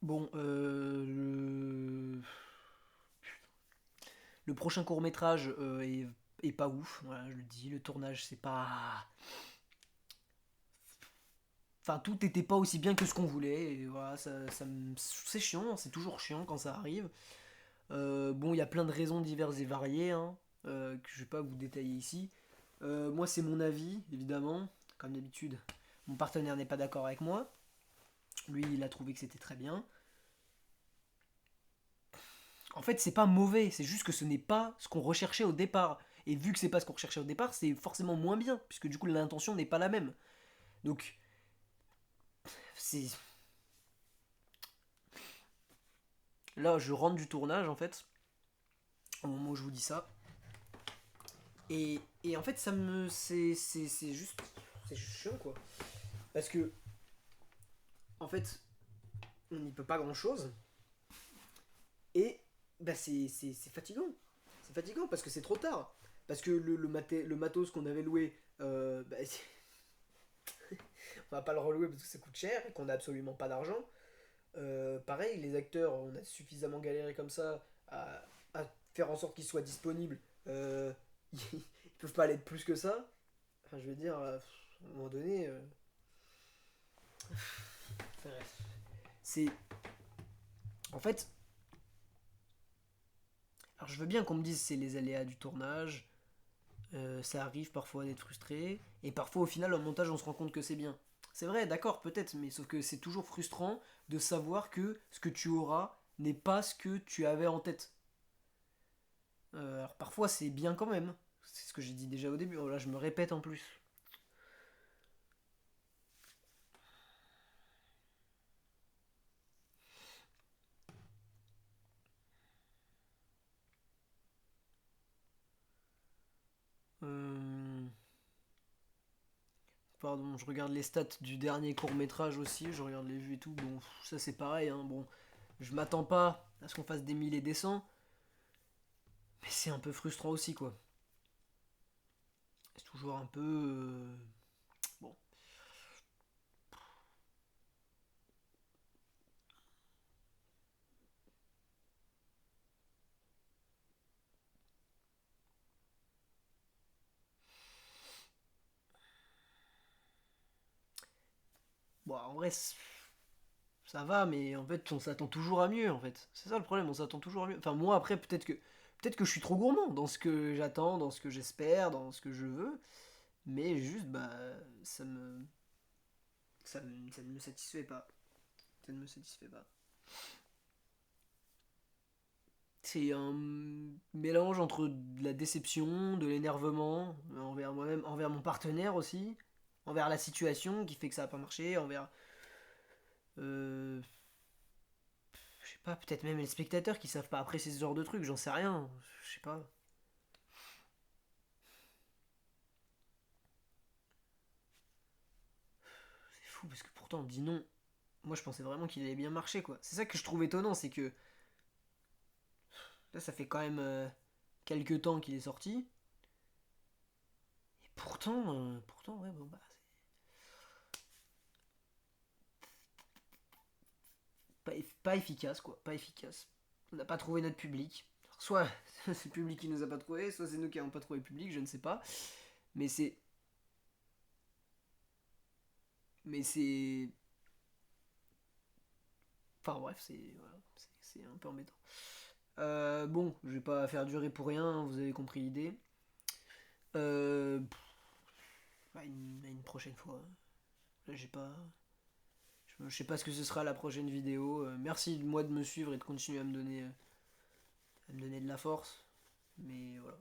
Bon, le prochain court-métrage est pas ouf, voilà, je le dis. Le tournage, c'est pas. Enfin, tout n'était pas aussi bien que ce qu'on voulait. Et voilà, c'est chiant, c'est toujours chiant quand ça arrive. Bon, il y a plein de raisons diverses et variées, hein, que je vais pas vous détailler ici. Moi, c'est mon avis, évidemment. Comme d'habitude, mon partenaire n'est pas d'accord avec moi. Lui, il a trouvé que c'était très bien. En fait, c'est pas mauvais, c'est juste que ce n'est pas ce qu'on recherchait au départ. Et vu que c'est pas ce qu'on recherchait au départ, c'est forcément moins bien, puisque du coup l'intention n'est pas la même. Donc, c'est. Là, je rentre du tournage en fait, au moment où je vous dis ça. Et en fait, ça me. C'est juste. C'est juste chiant quoi. Parce que, en fait, on n'y peut pas grand chose. Et bah, c'est fatigant. C'est fatigant parce que c'est trop tard. Parce que le matos qu'on avait loué, bah, on va pas le relouer parce que ça coûte cher et qu'on a absolument pas d'argent. Pareil, les acteurs, on a suffisamment galéré comme ça à faire en sorte qu'ils soient disponibles. Ils peuvent pas l'être plus que ça. Enfin, je veux dire, à un moment donné, bref. C'est. En fait, alors je veux bien qu'on me dise c'est les aléas du tournage, ça arrive parfois d'être frustré, et parfois au final, au montage, on se rend compte que c'est bien. C'est vrai, d'accord, peut-être, mais sauf que c'est toujours frustrant de savoir que ce que tu auras n'est pas ce que tu avais en tête. Alors parfois c'est bien quand même. C'est ce que j'ai dit déjà au début. Oh là, je me répète en plus. Euh, Pardon, je regarde les stats du dernier court métrage aussi. Je regarde les vues et tout. Bon, ça c'est pareil. Hein. Bon, je m'attends pas à ce qu'on fasse des 1000 et des 100. Mais c'est un peu frustrant aussi, quoi. C'est toujours un peu. Bon. Bon, en vrai, ça va, mais en fait, on s'attend toujours à mieux, en fait. C'est ça le problème, on s'attend toujours à mieux. Enfin, moi, après, peut-être que je suis trop gourmand dans ce que j'attends, dans ce que j'espère, dans ce que je veux. Mais juste, bah, ça me, ça ne me satisfait pas. Ça ne me satisfait pas. C'est un mélange entre de la déception, de l'énervement envers moi-même, envers mon partenaire aussi, envers la situation qui fait que ça n'a pas marché, envers, euh, je sais pas, peut-être même les spectateurs qui savent pas apprécier ce genre de truc, j'en sais rien, je sais pas. C'est fou parce que pourtant on me dit non. Moi je pensais vraiment qu'il allait bien marcher quoi. C'est ça que je trouve étonnant, c'est que là ça fait quand même quelques temps qu'il est sorti. Et pourtant ouais bon bah pas efficace quoi, pas efficace. On n'a pas trouvé notre public. Soit c'est le public qui nous a pas trouvé, soit c'est nous qui n'avons pas trouvé le public, je ne sais pas. Mais c'est. Mais c'est. Enfin bref, voilà, c'est un peu embêtant. Bon, je vais pas faire durer pour rien, hein, vous avez compris l'idée. Euh, à une prochaine fois. Là, j'ai pas. Je sais pas ce que ce sera la prochaine vidéo. Merci moi de me suivre et de continuer à me donner de la force. Mais voilà.